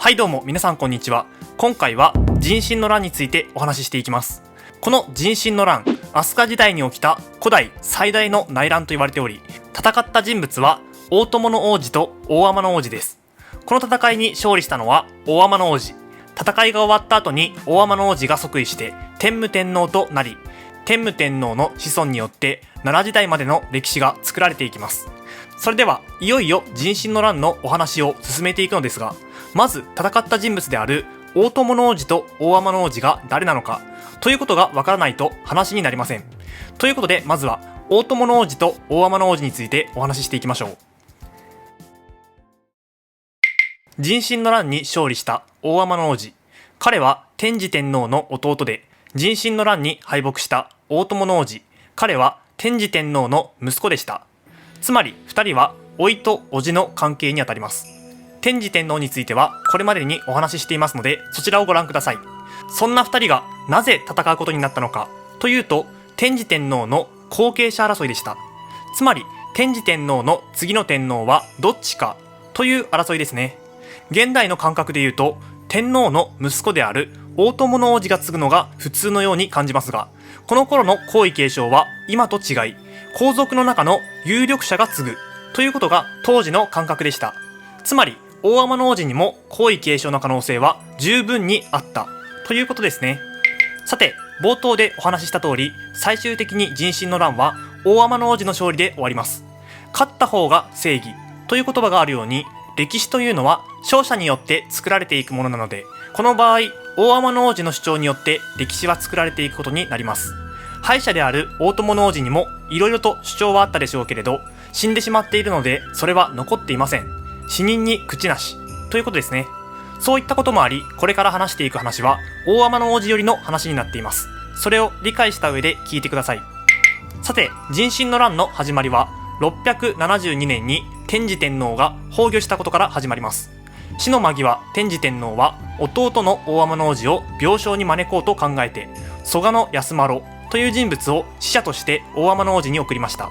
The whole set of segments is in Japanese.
はいどうも皆さんこんにちは。今回は壬申の乱についてお話ししていきます。この壬申の乱、飛鳥時代に起きた古代最大の内乱と言われており、戦った人物は大友の王子と大天の王子です。この戦いに勝利したのは大天の王子。戦いが終わった後に大天の王子が即位して天武天皇となり、天武天皇の子孫によって奈良時代までの歴史が作られていきます。それではいよいよ壬申の乱のお話を進めていくのですが、まず戦った人物である大友の王子と大天の王子が誰なのかということがわからないと話になりません。ということでまずは大友の王子と大天の王子についてお話ししていきましょう。壬申の乱に勝利した大天の王子、彼は天智天皇の弟で、壬申の乱に敗北した大友の王子、彼は天智天皇の息子でした。つまり2人は甥と叔父の関係にあたります。天智天皇についてはこれまでにお話ししていますので、そちらをご覧ください。そんな2人がなぜ戦うことになったのかというと、天智天皇の後継者争いでした。つまり天智天皇の次の天皇はどっちかという争いですね。現代の感覚で言うと、天皇の息子である大友の王子が継ぐのが普通のように感じますが、この頃の皇位継承は今と違い、皇族の中の有力者が継ぐということが当時の感覚でした。つまり大天の王子にも皇位継承の可能性は十分にあったということですね。さて、冒頭でお話しした通り、最終的に壬申の乱は大天の王子の勝利で終わります。勝った方が正義という言葉があるように、歴史というのは勝者によって作られていくものなので、この場合大天の王子の主張によって歴史は作られていくことになります。敗者である大友の王子にもいろいろと主張はあったでしょうけれど、死んでしまっているのでそれは残っていません。死人に口なしということですね。そういったこともあり、これから話していく話は大天の王子よりの話になっています。それを理解した上で聞いてください。さて、壬申の乱の始まりは672年に天智天皇が崩御したことから始まります。死の間際、天智天皇は弟の大天の王子を病床に招こうと考えて、蘇我康麻呂という人物を使者として大天の王子に送りました。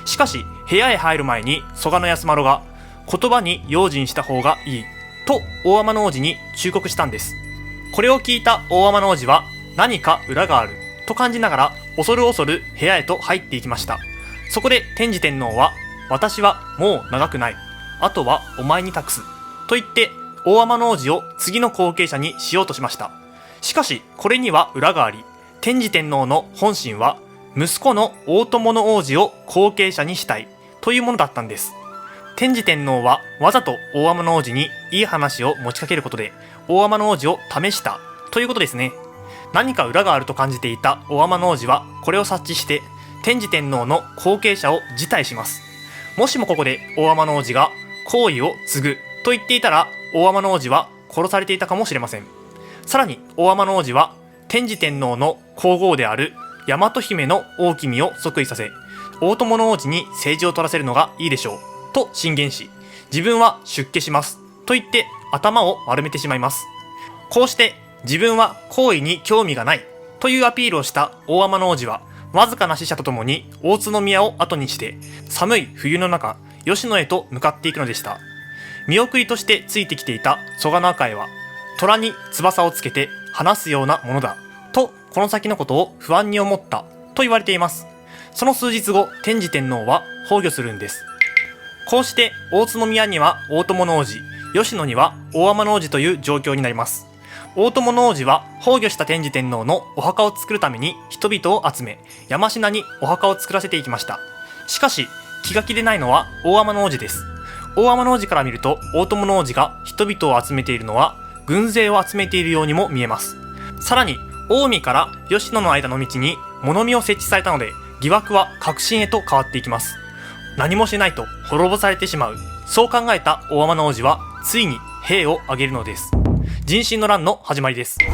しかし部屋へ入る前に蘇我康麻呂が、言葉に用心した方がいいと大天の王子に忠告したんです。これを聞いた大天の王子は、何か裏があると感じながら恐る恐る部屋へと入っていきました。そこで天智天皇は、私はもう長くない、あとはお前に託すと言って大天の王子を次の後継者にしようとしました。しかしこれには裏があり、天智天皇の本心は息子の大友の王子を後継者にしたいというものだったんです。天智天皇はわざと大天の王子にいい話を持ちかけることで大天の王子を試したということですね。何か裏があると感じていた大天の王子はこれを察知して天智天皇の後継者を辞退します。もしもここで大天の王子が皇位を継ぐと言っていたら、大天の王子は殺されていたかもしれません。さらに大天の王子は天智天皇の皇后である大和姫の大君を即位させ、大友の王子に政治を取らせるのがいいでしょうと進言し、自分は出家しますと言って頭を丸めてしまいます。こうして自分は皇位に興味がないというアピールをした大天の王子は、わずかな使者とともに大津宮を後にして寒い冬の中、吉野へと向かっていくのでした。見送りとしてついてきていた蘇我赤絵は、虎に翼をつけて話すようなものだと、この先のことを不安に思ったと言われています。その数日後、天智天皇は崩御するんです。こうして大津宮には大友の王子、吉野には大天の王子という状況になります。大友の王子は崩御した天智天皇のお墓を作るために人々を集め、山科にお墓を作らせていきました。しかし気が気でないのは大天の王子です。大天の王子から見ると、大友の王子が人々を集めているのは軍勢を集めているようにも見えます。さらに近江から吉野の間の道に物見を設置されたので、疑惑は確信へと変わっていきます。何もしないと滅ぼされてしまう、そう考えた大天の王子はついに兵を挙げるのです。壬申の乱の始まりです。大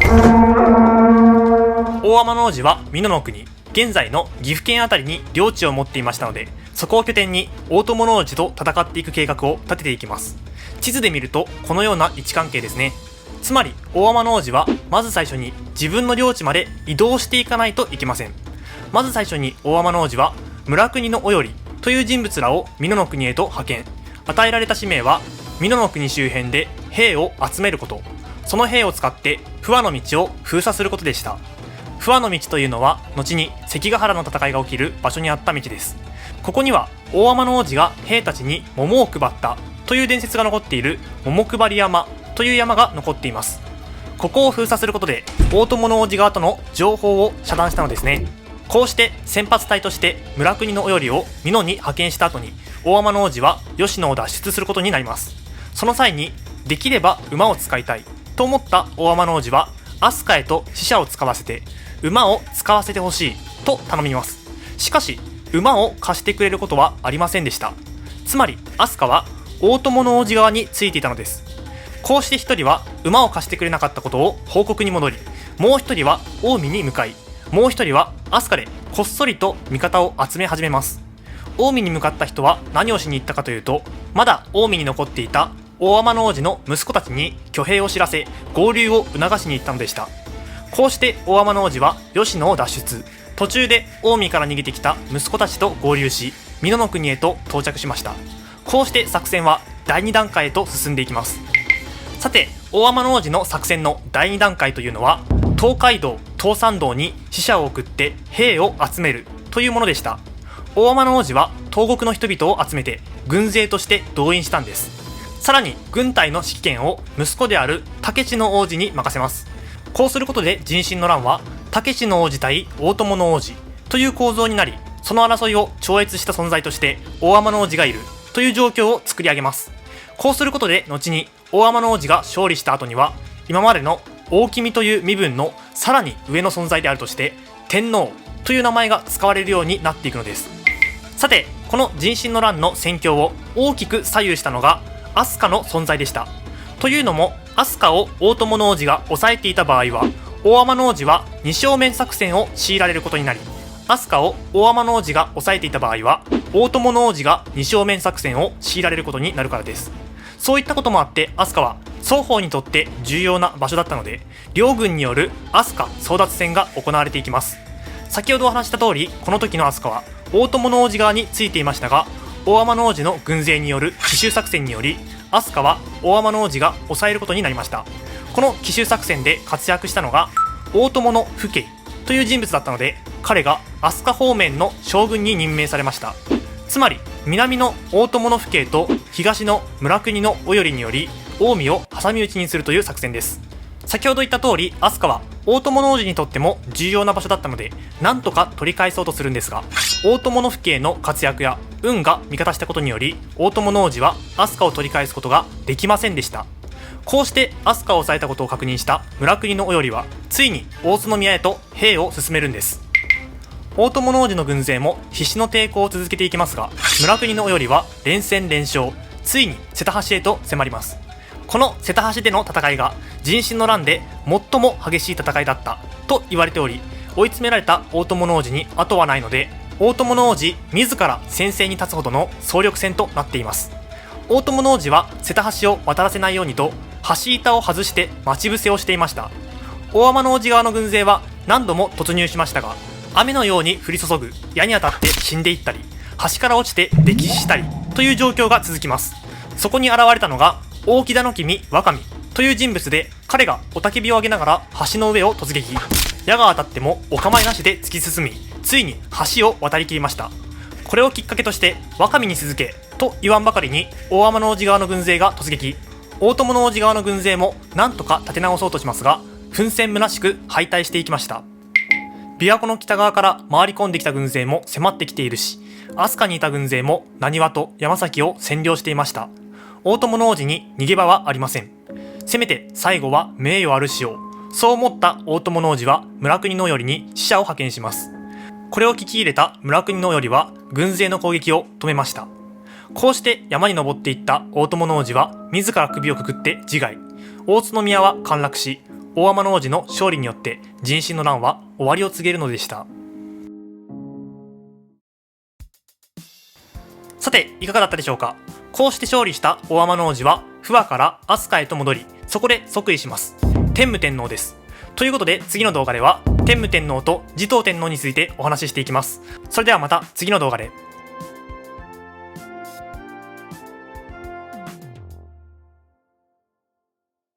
天の王子は美濃国、現在の岐阜県あたりに領地を持っていましたので、そこを拠点に大友の王子と戦っていく計画を立てていきます。地図で見るとこのような位置関係ですね。つまり大天の王子はまず最初に自分の領地まで移動していかないといけません。まず最初に大天の王子は村国のおよりという人物らを美濃国へと派遣。与えられた使命は美濃国周辺で兵を集めること、その兵を使って不破の道を封鎖することでした。不破の道というのは後に関ヶ原の戦いが起きる場所にあった道です。ここには大天王子が兵たちに桃を配ったという伝説が残っている桃配山という山が残っています。ここを封鎖することで大友王子側との情報を遮断したのですね。こうして先発隊として村国のお頼を美濃に派遣した後に、大天王子は吉野を脱出することになります。その際にできれば馬を使いたいと思った大天王子は飛鳥へと使者を使わせて馬を使わせてほしいと頼みます。しかし馬を貸してくれることはありませんでした。つまり飛鳥は大友王子側についていたのです。こうして一人は馬を貸してくれなかったことを報告に戻り、もう一人は近江に向かい、もう一人は飛鳥でこっそりと味方を集め始めます。近江に向かった人は何をしに行ったかというと、まだ近江に残っていた大天王子の息子たちに挙兵を知らせ合流を促しに行ったのでした。こうして大天王子は吉野を脱出、途中で近江から逃げてきた息子たちと合流し美濃国へと到着しました。こうして作戦は第2段階へと進んでいきます。さて、大天王子の作戦の第2段階というのは東海道東山道に使者を送って兵を集めるというものでした。大天王子は東国の人々を集めて軍勢として動員したんです。さらに軍隊の指揮権を息子である武智の王子に任せます。こうすることで壬申の乱は武智の王子対大友の王子という構造になり、その争いを超越した存在として大天王子がいるという状況を作り上げます。こうすることで後に大天王子が勝利した後には今までの大君という身分のさらに上の存在であるとして天皇という名前が使われるようになっていくのです。さて、この壬申の乱の戦況を大きく左右したのが飛鳥の存在でした。というのも飛鳥を大友王子が抑えていた場合は大天王子は二正面作戦を強いられることになり、飛鳥を大天王子が抑えていた場合は大友王子が二正面作戦を強いられることになるからです。そういったこともあって飛鳥は双方にとって重要な場所だったので、両軍による飛鳥争奪戦が行われていきます。先ほどお話した通り、この時の飛鳥は大友王子側についていましたが、大天王子の軍勢による奇襲作戦により飛鳥は大天王子が抑えることになりました。この奇襲作戦で活躍したのが大友の父兄という人物だったので、彼が飛鳥方面の将軍に任命されました。つまり南の大友の父兄と東の村国のお頼により近江を挟み撃ちにするという作戦です。先ほど言った通り飛鳥は大友王子にとっても重要な場所だったので、なんとか取り返そうとするんですが、大友の父兄の活躍や運が味方したことにより大友王子は飛鳥を取り返すことができませんでした。こうして飛鳥を抑えたことを確認した村国のお頼はついに大津宮へと兵を進めるんです。大友王子の軍勢も必死の抵抗を続けていきますが、村国のお頼は連戦連勝、ついに瀬田橋へと迫ります。この瀬田橋での戦いが壬申の乱で最も激しい戦いだったと言われており、追い詰められた大友王子に後はないので、大友王子自ら戦線に立つほどの総力戦となっています。大友王子は瀬田橋を渡らせないようにと橋板を外して待ち伏せをしていました。大天王子側の軍勢は何度も突入しましたが、雨のように降り注ぐ矢に当たって死んでいったり、橋から落ちて溺死したりという状況が続きます。そこに現れたのが大木田の君若見という人物で、彼が雄たけびを上げながら橋の上を突撃、矢が当たってもお構いなしで突き進み、ついに橋を渡りきりました。これをきっかけとして若見に続けと言わんばかりに大天王子側の軍勢が突撃、大友王子側の軍勢もなんとか立て直そうとしますが、奮戦虚しく敗退していきました。琵琶湖の北側から回り込んできた軍勢も迫ってきているし、飛鳥にいた軍勢も浪速と山崎を占領していました。大友王子に逃げ場はありません。せめて最後は名誉ある死を、そう思った大友王子は村国の頼に使者を派遣します。これを聞き入れた村国の頼は軍勢の攻撃を止めました。こうして山に登っていった大友王子は自ら首をくくって自害、大津宮は陥落し、大天王子の勝利によって壬申の乱は終わりを告げるのでした。さて、いかがだったでしょうか。こうして勝利した大天王子は不破から飛鳥へと戻り、そこで即位します。天武天皇です。ということで次の動画では天武天皇と持統天皇についてお話ししていきます。それではまた次の動画で。